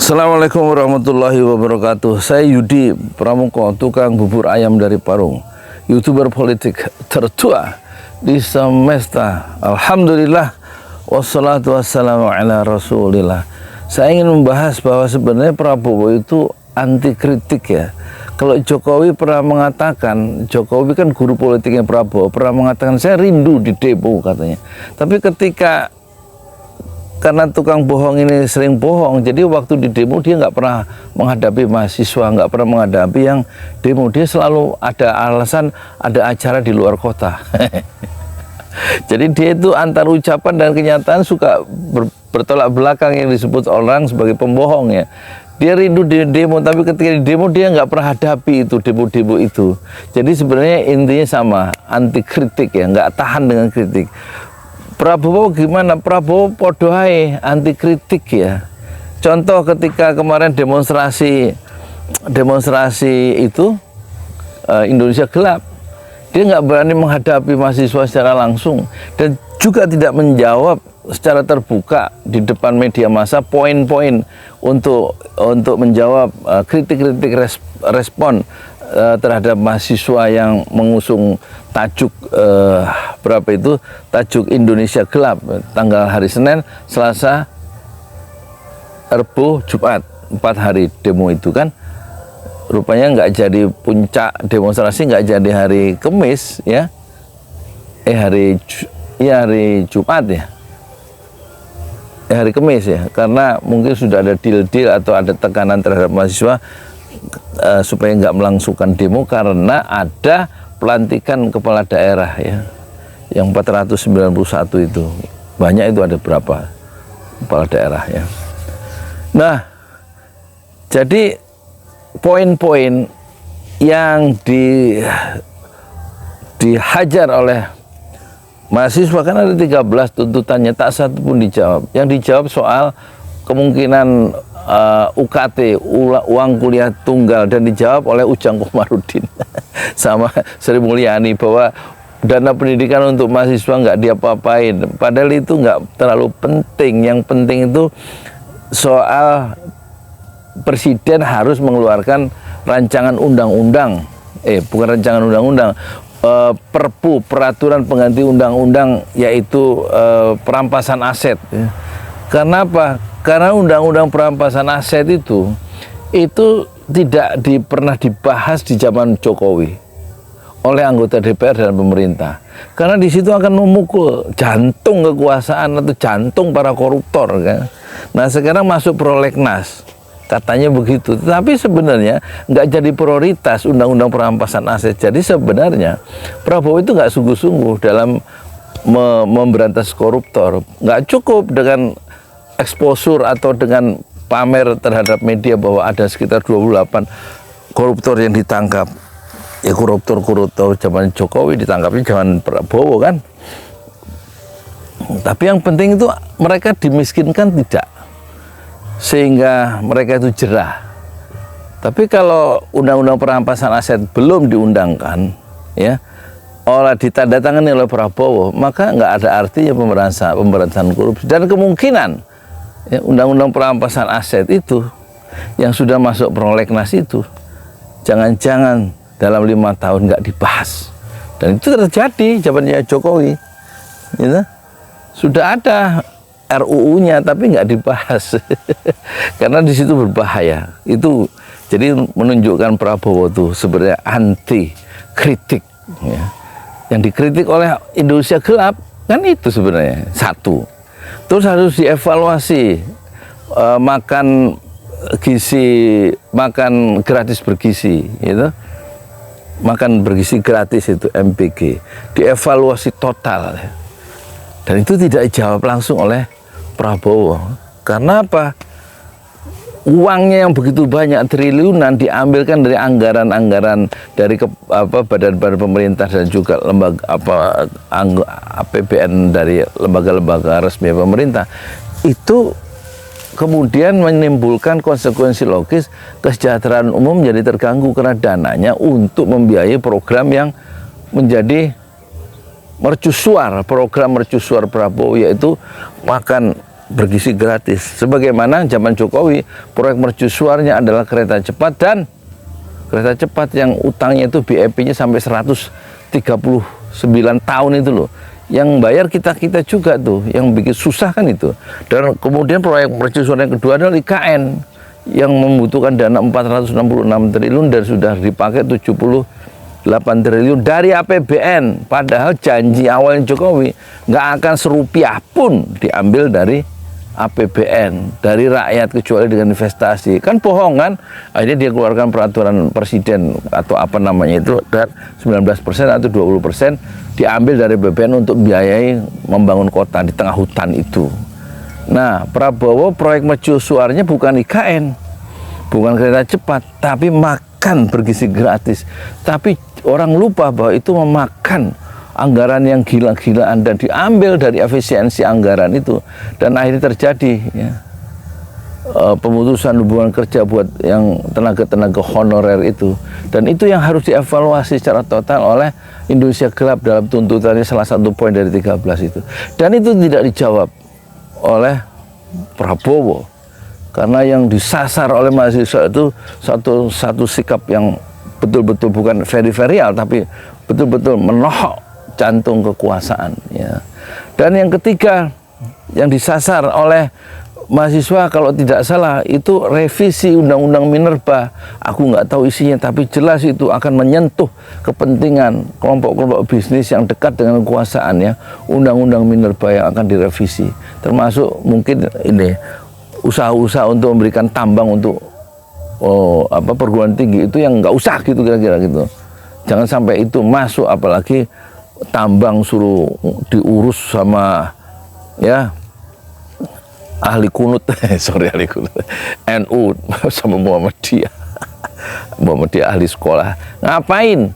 Assalamualaikum warahmatullahi wabarakatuh. Saya Yudi Pramuko, tukang bubur ayam dari Parung, YouTuber politik tertua di semesta. Alhamdulillah, wassalatu wassalamu ala rasulillah. Saya ingin membahas bahwa sebenarnya Prabowo itu anti kritik ya. Kalau Jokowi pernah mengatakan, Jokowi kan guru politiknya Prabowo, pernah mengatakan saya rindu di demo katanya. Tapi ketika karena tukang bohong ini sering bohong, jadi waktu di demo dia nggak pernah menghadapi mahasiswa, nggak pernah menghadapi yang demo. Dia selalu ada alasan, ada acara di luar kota. Jadi dia itu antara ucapan dan kenyataan suka bertolak belakang, yang disebut orang sebagai pembohong ya. Dia rindu di demo, tapi ketika di demo dia nggak pernah hadapi itu demo-demo itu. Jadi sebenarnya intinya sama, anti kritik ya, nggak tahan dengan kritik. Prabowo gimana? Prabowo podohai anti kritik ya. Contoh ketika kemarin demonstrasi itu Indonesia Gelap, dia nggak berani menghadapi mahasiswa secara langsung dan juga tidak menjawab secara terbuka di depan media massa poin-poin untuk menjawab kritik-kritik respon terhadap mahasiswa yang mengusung tajuk tajuk Indonesia Gelap, tanggal hari Senin, Selasa, Rabu, Jumat, 4 hari demo itu kan. Rupanya nggak jadi puncak demonstrasi, nggak jadi hari Kamis ya, hari Jumat ya, hari Kamis ya, karena mungkin sudah ada deal-deal atau ada tekanan terhadap mahasiswa supaya nggak melangsungkan demo karena ada pelantikan kepala daerah ya, yang 491 itu, banyak itu, ada berapa kepala daerah ya. Nah, jadi poin-poin yang dihajar oleh mahasiswa kan ada 13 tuntutannya, tak satu pun dijawab. Yang dijawab soal kemungkinan UKT, uang kuliah tunggal, dan dijawab oleh Ujang Komarudin sama Sri Mulyani bahwa dana pendidikan untuk mahasiswa nggak diapa-apain. Padahal itu nggak terlalu penting. Yang penting itu soal presiden harus mengeluarkan rancangan undang-undang, bukan rancangan undang-undang, perpu, peraturan pengganti undang-undang, yaitu perampasan aset. Karena apa? Karena undang-undang perampasan aset itu tidak pernah dibahas di zaman Jokowi oleh anggota DPR dan pemerintah. Karena di situ akan memukul jantung kekuasaan atau jantung para koruptor kan. Nah, sekarang masuk prolegnas, katanya begitu. Tapi sebenarnya nggak jadi prioritas undang-undang perampasan aset. Jadi sebenarnya Prabowo itu nggak sungguh-sungguh dalam memberantas koruptor. Nggak cukup dengan eksposur atau dengan pamer terhadap media bahwa ada sekitar 28 koruptor yang ditangkap. Ya, koruptor zaman Jokowi ditangkapnya zaman Prabowo kan. Tapi yang penting itu mereka dimiskinkan tidak, sehingga mereka itu jerah. Tapi kalau undang-undang perampasan aset belum diundangkan ya, ditandatangani oleh Prabowo, maka nggak ada artinya pemberantasan korupsi. Dan kemungkinan ya, undang-undang perampasan aset itu yang sudah masuk prolegnas itu jangan-jangan dalam 5 tahun nggak dibahas. Dan itu terjadi zamannya Jokowi gitu. Sudah ada RUU-nya tapi nggak dibahas karena di situ berbahaya. Itu jadi menunjukkan Prabowo itu sebenarnya anti kritik ya. Yang dikritik oleh Indonesia Gelap kan itu sebenarnya satu. Terus harus dievaluasi makan gratis bergizi gitu. Makan bergizi gratis itu MBG dievaluasi total ya. Dan itu tidak dijawab langsung oleh Prabowo. Karena apa? Uangnya yang begitu banyak, triliunan, diambilkan dari anggaran-anggaran dari badan-badan pemerintah dan juga lembaga APBN dari lembaga-lembaga resmi pemerintah. Itu kemudian menimbulkan konsekuensi logis, kesejahteraan umum menjadi terganggu karena dananya untuk membiayai program yang menjadi mercusuar, program mercusuar Prabowo, yaitu makan bergizi gratis. Sebagaimana zaman Jokowi, proyek mercusuarnya adalah kereta cepat, dan kereta cepat yang utangnya itu BEP-nya sampai 139 tahun itu loh. Yang bayar kita-kita juga tuh, yang bikin susah kan itu. Dan kemudian proyek mercusuar yang kedua adalah IKN yang membutuhkan dana 466 triliun dan sudah dipakai 78 triliun dari APBN. Padahal janji awalnya Jokowi nggak akan serupiah pun diambil dari APBN, dari rakyat kecuali dengan investasi. Kan bohong kan? Akhirnya dia keluarkan peraturan presiden atau apa namanya itu, dan 19% atau 20% diambil dari BPN untuk biayai membangun kota di tengah hutan itu. Nah, Prabowo proyek mercusuarnya bukan IKN, bukan kereta cepat, tapi makan bergizi gratis. Tapi orang lupa bahwa itu memakan anggaran yang gila-gilaan dan diambil dari efisiensi anggaran itu, dan akhirnya terjadi ya, pemutusan hubungan kerja buat yang tenaga-tenaga honorer itu, dan itu yang harus dievaluasi secara total oleh Indonesia Gelap dalam tuntutannya, salah satu poin dari 13 itu, dan itu tidak dijawab oleh Prabowo karena yang disasar oleh mahasiswa itu satu sikap yang betul-betul bukan periferial tapi betul-betul menohok jantung kekuasaan ya. Dan yang ketiga yang disasar oleh mahasiswa kalau tidak salah itu revisi Undang-Undang Minerba. Aku nggak tahu isinya tapi jelas itu akan menyentuh kepentingan kelompok-kelompok bisnis yang dekat dengan kekuasaan ya. Undang-Undang Minerba yang akan direvisi, termasuk mungkin ini usaha-usaha untuk memberikan tambang untuk perguruan tinggi itu yang nggak usah gitu kira-kira gitu. Jangan sampai itu masuk, apalagi tambang suruh diurus sama ya ahli kunut ahli kunut NU sama Muhammadiyah ahli sekolah. Ngapain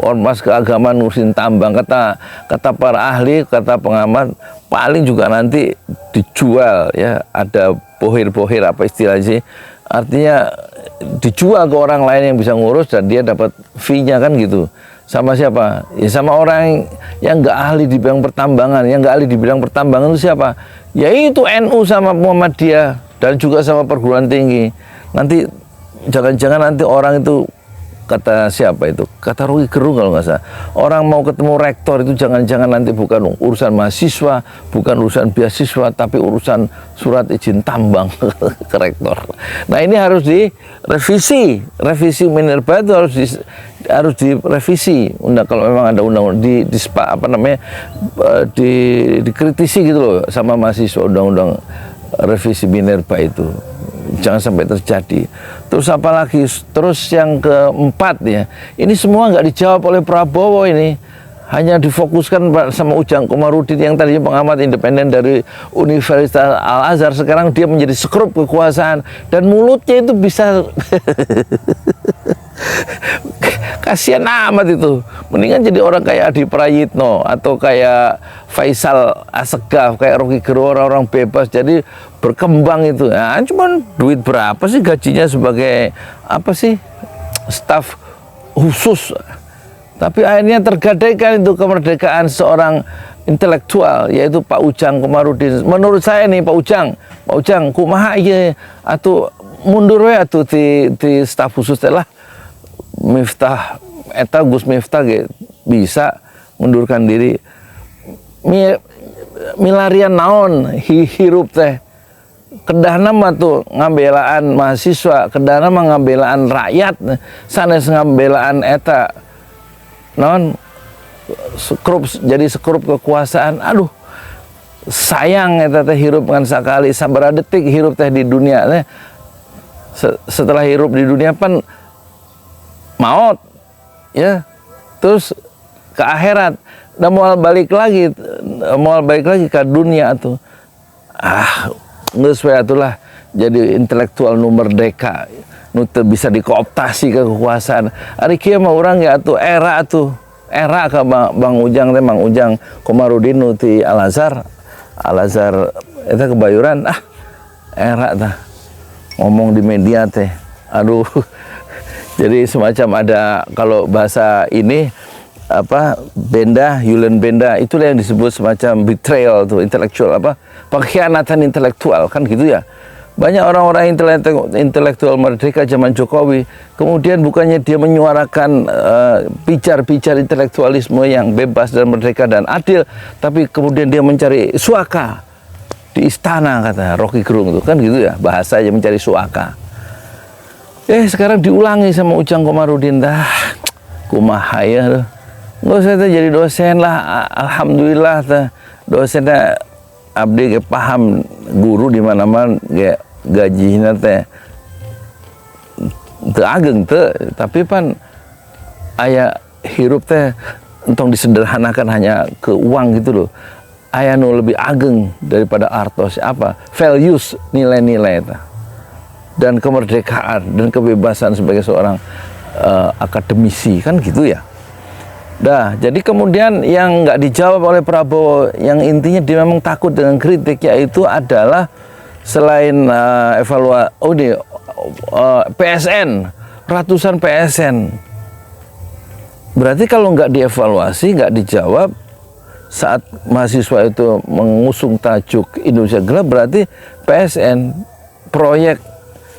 ormas keagamaan ngurusin tambang? Kata para ahli, kata pengamat, paling juga nanti dijual ya, ada bohir-bohir apa istilahnya, artinya dijual ke orang lain yang bisa ngurus dan dia dapat fee-nya kan gitu. Sama siapa? Ya sama orang yang nggak ahli di bidang pertambangan. Yang nggak ahli di bidang pertambangan itu siapa? Ya itu NU sama Muhammadiyah dan juga sama perguruan tinggi. Nanti jangan-jangan nanti orang itu, kata siapa itu? Kata Rocky Gerung kalau nggak salah. Orang mau ketemu rektor itu jangan-jangan nanti bukan urusan mahasiswa, bukan urusan beasiswa, tapi urusan surat izin tambang ke rektor. Nah ini harus direvisi. Revisi Minerba itu harus direvisi. Kalau memang ada undang-undang dikritisi gitu loh sama mahasiswa undang-undang revisi Minerba itu. Jangan sampai terjadi. Terus apa lagi? Terus yang keempat ya, ini semua nggak dijawab oleh Prabowo ini. Hanya difokuskan sama Ujang Komarudin yang tadinya pengamat independen dari Universitas Al-Azhar, sekarang dia menjadi sekrup kekuasaan dan mulutnya itu bisa kasihan amat itu. Mendingan jadi orang kayak Adi Prayitno atau kayak Faisal Assegaf, kayak Rocky Gerung, orang-orang bebas, jadi berkembang itu. Nah, cuman duit berapa sih gajinya sebagai apa sih staf khusus? Tapi akhirnya tergadaikan itu kemerdekaan seorang intelektual, yaitu Pak Ujang Komarudin. Menurut saya nih Pak Ujang kumaha ieu atuh mundur we atuh ti staf khusus telah Miftah eta Gus Miftah ge bisa mundurkan diri. Milarian naon hirup teh, kedahna mah tuh ngabelaan mahasiswa, kedahna mah ngabelaan rakyat, sanes ngabelaan eta naon sekrup, jadi sekrup kekuasaan. Aduh sayang eta teh hirup ngan sakali, sabaraha detik hirup teh di dunia teh. Setelah hirup di dunia pan maut ya, terus ke akhirat. Dan mau balik lagi ke dunia tuh. Geus we atulah jadi intelektual nu merdeka, nu teu bisa dikooptasi ke kekuasaan. Ari kieu mah urang ya atuh era ka Bang Ujang teh, Mang Ujang Komarudin nu ti Al-Azhar eta kebayuran era tah ngomong di media teh. Aduh. Jadi semacam ada, kalau bahasa ini Yulian Benda, itulah yang disebut semacam betrayal tuh, intelektual pengkhianatan intelektual kan gitu ya. Banyak orang-orang intelektual merdeka zaman Jokowi, kemudian bukannya dia menyuarakan pijar-pijar intelektualisme yang bebas dan merdeka dan adil, tapi kemudian dia mencari suaka di istana, kata Rocky Gerung tuh kan gitu ya, bahasanya mencari suaka. Sekarang diulangi sama Ujang Komarudin, kumaha ya tuh. Nggak usah jadi dosen lah, alhamdulillah dosennya abdi paham, guru di mana-mana gajinya teh ageng tapi pan aya hirup teh entong disederhanakan hanya ke uang gitu loh. Aya nu lebih ageng daripada artos values, nilai-nilai dan kemerdekaan dan kebebasan sebagai seorang akademisi kan gitu ya. Jadi kemudian yang nggak dijawab oleh Prabowo, yang intinya dia memang takut dengan kritik, yaitu adalah selain PSN, ratusan PSN. Berarti kalau nggak dievaluasi, nggak dijawab saat mahasiswa itu mengusung tajuk Indonesia Gelap, berarti PSN, proyek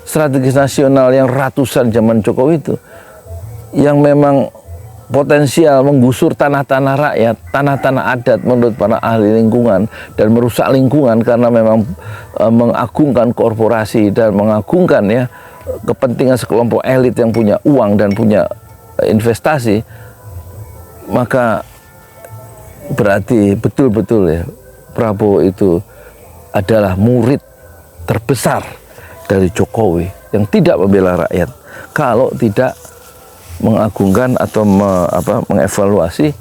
strategis nasional yang ratusan zaman Jokowi itu, yang memang potensial menggusur tanah-tanah rakyat, tanah-tanah adat menurut para ahli lingkungan, dan merusak lingkungan karena memang mengagungkan korporasi dan mengagungkan ya kepentingan sekelompok elit yang punya uang dan punya investasi, maka berarti betul-betul ya Prabowo itu adalah murid terbesar dari Jokowi yang tidak membela rakyat kalau tidak mengagungkan atau mengevaluasi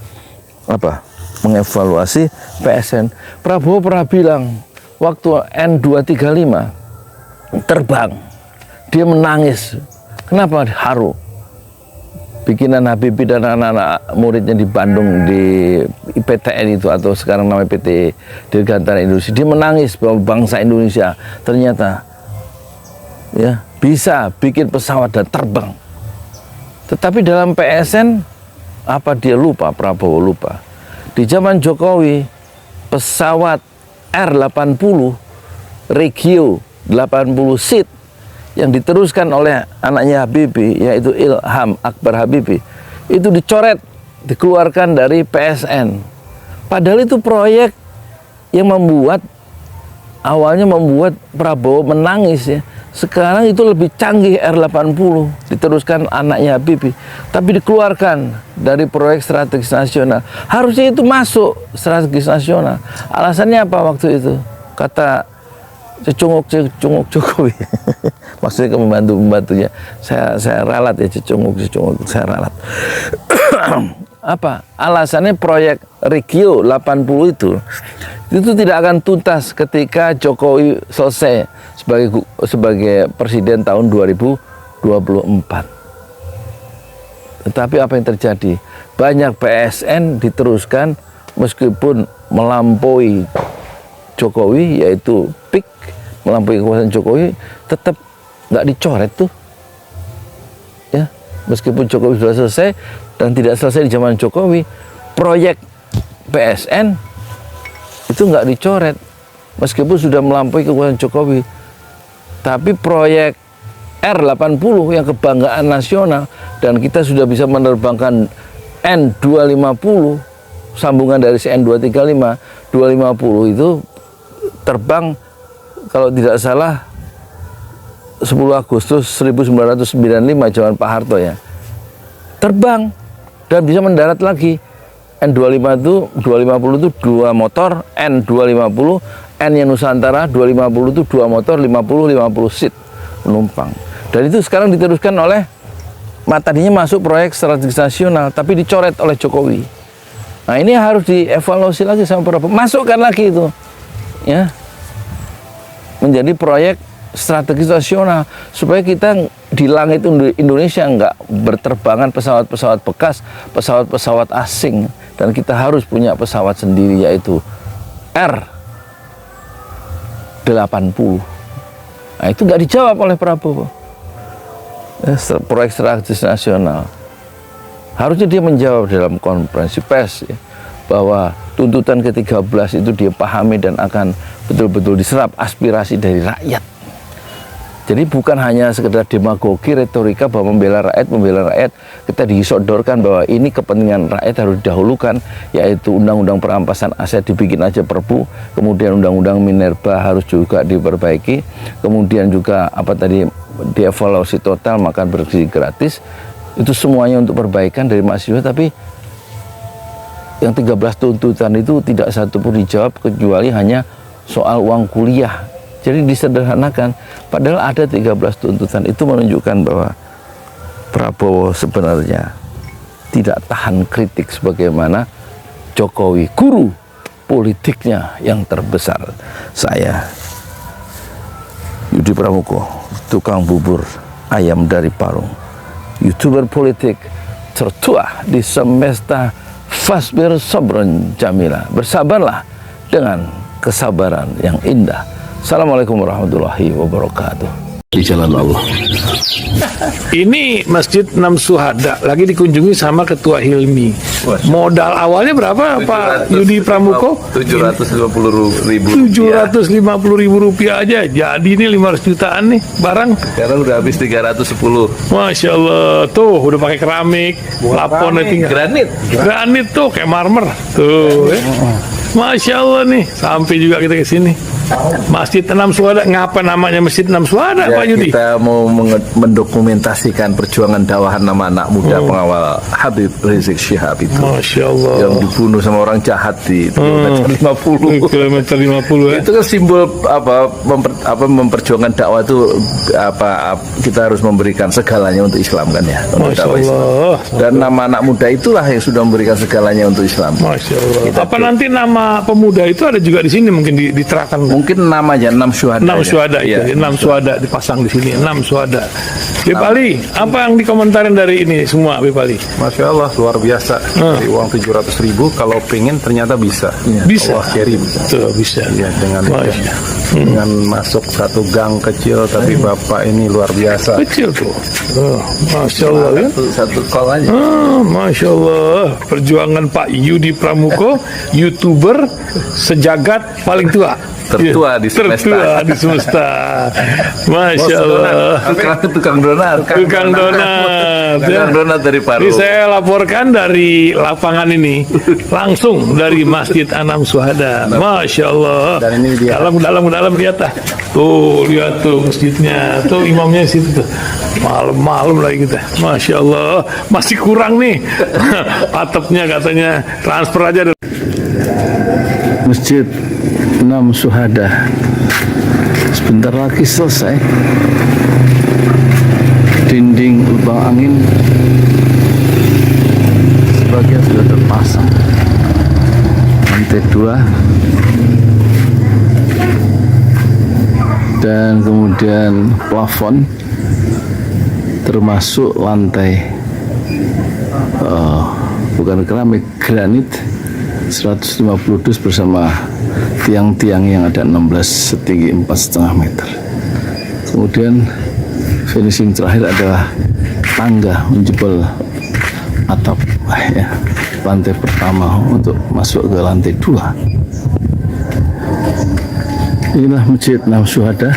PSN. Prabowo pernah bilang waktu N235 terbang, dia menangis. Kenapa haru? Bikinan Habibie dan anak-anak muridnya di Bandung di IPTN itu, atau sekarang namanya PT Dirgantara Indonesia. Dia menangis bahwa bangsa Indonesia ternyata ya bisa bikin pesawat dan terbang. Tetapi dalam PSN, dia lupa, Prabowo lupa. Di zaman Jokowi, pesawat R80 Regio 80 seat yang diteruskan oleh anaknya Habibie, yaitu Ilham Akbar Habibie, itu dicoret, dikeluarkan dari PSN. Padahal itu proyek yang awalnya membuat Prabowo menangis ya. Sekarang itu lebih canggih R80, diteruskan anaknya Habibie, tapi dikeluarkan dari proyek strategis nasional. Harusnya itu masuk strategis nasional. Alasannya apa waktu itu? Kata cecunguk Jokowi. Maksudnya ke pembantunya. Saya ralat ya, cecunguk, saya ralat. Alasannya proyek Regio 80 itu tidak akan tuntas ketika Jokowi selesai sebagai presiden tahun 2024. Tetapi apa yang terjadi? Banyak PSN diteruskan meskipun melampaui Jokowi, yaitu peak, melampaui kekuasaan Jokowi, tetap nggak dicoret tuh. Ya, meskipun Jokowi sudah selesai dan tidak selesai di zaman Jokowi, proyek PSN itu nggak dicoret meskipun sudah melampaui kekuasaan Jokowi. Tapi proyek R80 yang kebanggaan nasional, dan kita sudah bisa menerbangkan N250, sambungan dari N235, 250 itu terbang kalau tidak salah 10 Agustus 1995 zaman Pak Harto ya. Terbang dan bisa mendarat lagi. N250 itu 2 motor, N250, N-nya Nusantara, 250 itu 2 motor, 50 seat penumpang. Dan itu sekarang diteruskan oleh, tadinya masuk proyek strategis nasional, tapi dicoret oleh Jokowi. Nah ini harus dievaluasi lagi sama Prabowo, masukkan lagi itu, ya, menjadi proyek strategis nasional, supaya kita di langit Indonesia nggak berterbangan pesawat-pesawat bekas, pesawat-pesawat asing, dan kita harus punya pesawat sendiri, yaitu R80. Nah itu nggak dijawab oleh Prabowo. Proyek strategis nasional. Harusnya dia menjawab dalam konferensi pers ya, bahwa tuntutan ke-13 itu dia pahami dan akan betul-betul diserap aspirasi dari rakyat. Jadi bukan hanya sekedar demagogi, retorika bahwa membela rakyat, kita disodorkan bahwa ini kepentingan rakyat harus didahulukan, yaitu undang-undang perampasan aset dibikin aja perpu, kemudian undang-undang minerba harus juga diperbaiki, kemudian juga apa tadi, dievaluasi total makan bersih gratis, itu semuanya untuk perbaikan dari mahasiswa. Tapi yang 13 tuntutan itu tidak satu pun dijawab kecuali hanya soal uang kuliah. Jadi disederhanakan, padahal ada 13 tuntutan. Itu menunjukkan bahwa Prabowo sebenarnya tidak tahan kritik sebagaimana Jokowi, guru politiknya yang terbesar. Saya Yudi Pramuko, tukang bubur ayam dari Parung, YouTuber politik tertua di semesta, Fasbir Sobron Jamila. Bersabarlah dengan kesabaran yang indah. Assalamualaikum warahmatullahi wabarakatuh. Di jalan Allah. Ini Masjid Enam Syuhada lagi dikunjungi sama Ketua Hilmi. Modal awalnya berapa Pak Yudi Pramuko? 750.000 rupiah aja. Jadi ini 500 jutaan nih barang. Sekarang udah habis 310. Masya Allah, tuh udah pakai keramik, laponnya tinggal. Granit tuh kayak marmer. Tuh, Masya Allah nih, sampai juga kita ke sini. Masjid Enam Syuhada, ngapa namanya Masjid Enam Syuhada, ya, Pak Yudi? Kita mau mendokumentasikan perjuangan dakwah nama anak muda pengawal Habib Rizik Syihab itu. Masya Allah. Yang dibunuh sama orang jahat di kilometer 50. Kilometer 50 ya. Itu kan simbol memperjuangkan dakwah itu kita harus memberikan segalanya untuk Islam kan ya. Masya Allah. Islam. Dan nama anak muda itulah yang sudah memberikan segalanya untuk Islam. Masya Allah. Apa nanti nama pemuda itu ada juga di sini mungkin diterangkan? Mungkin namanya Enam Syuhada. Enam Syuhada itu, ya. 6 Syuhada dipasang di sini. 6 Syuhada. Bip Ali, apa yang dikomentarin dari ini semua, Bip Ali? Masya Allah, luar biasa. Dari uang 700.000, kalau pengen ternyata bisa. Bisa. Allah kirim. Tuh, bisa. Ya, dengan masuk satu gang kecil, tapi Bapak ini luar biasa. Kecil tuh. Masya Allah ya. Satu call aja. Masya Allah. Perjuangan Pak Yudi Pramuko, YouTuber sejagat paling tua. Tertua di semesta. Tertua di semesta. Masya Allah. Tukang donat. Tukang donat dari Parung. Ini saya laporkan dari lapangan ini, langsung dari Masjid Enam Syuhada. Masya Allah. Dan ini dia. Dalam lihat ah. Tuh lihat tuh masjidnya. Tuh imamnya di situ tuh. Malam-malam lagi kita. Masya Allah. Masih kurang nih. Atapnya katanya transfer aja. Masjid Enam Syuhada sebentar lagi selesai. Dinding lubang angin sebagian sudah terpasang, lantai 2 dan kemudian plafon termasuk lantai bukan keramik, granit 150 dus bersama tiang-tiang yang ada 16 setinggi 4,5 meter. Kemudian finishing terakhir adalah tangga menjebol atap ya, lantai pertama untuk masuk ke lantai 2. Inilah Masjid Enam Syuhada.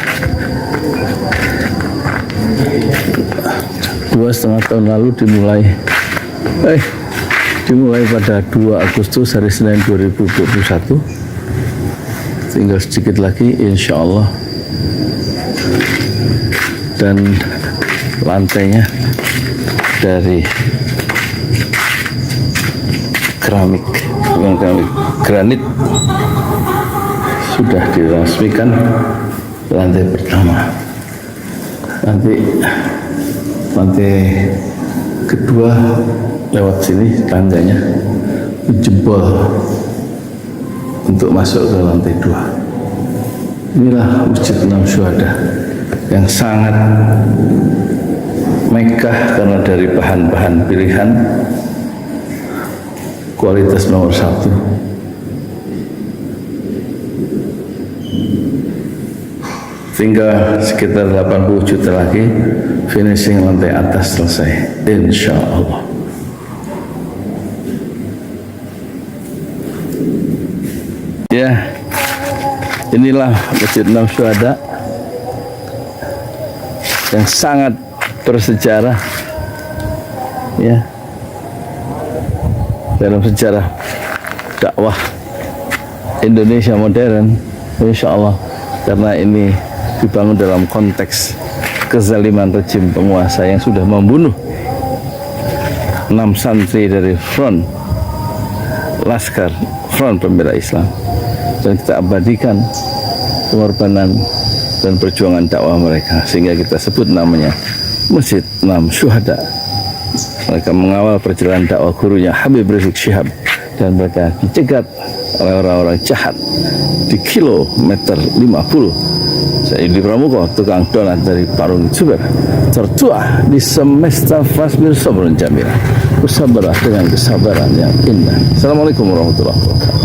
2,5 tahun lalu dimulai pada 2 Agustus hari Senin 2021. Tinggal sedikit lagi insya Allah, dan lantainya dari keramik, bukan keramik, granit sudah diresmikan lantai pertama. Nanti lantai kedua lewat sini tangganya jebol untuk masuk ke lantai 2. Inilah Masjid Enam Syuhada yang sangat megah karena dari bahan-bahan pilihan, kualitas nomor 1. Tinggal sekitar 80 juta lagi finishing lantai atas selesai, insya Allah. Ya, inilah Masjid Enam Syuhada yang sangat bersejarah, ya, dalam sejarah dakwah Indonesia modern, insya Allah, karena ini dibangun dalam konteks kezaliman rejim penguasa yang sudah membunuh 6 santri dari front pembela Islam, dan kita abadikan pengorbanan dan perjuangan dakwah mereka, sehingga kita sebut namanya Masjid Enam Syuhada. Mereka mengawal perjalanan dakwah gurunya Habib Rizik Syihab, dan mereka dicegat oleh orang-orang jahat di kilometer 50. Saya Yudi Pramuko, tukang donat dari Parung Juber, tertua di semesta Fasbir Sabrun Jamila. Bersabarlah dengan kesabaran yang indah. Assalamualaikum warahmatullahi wabarakatuh.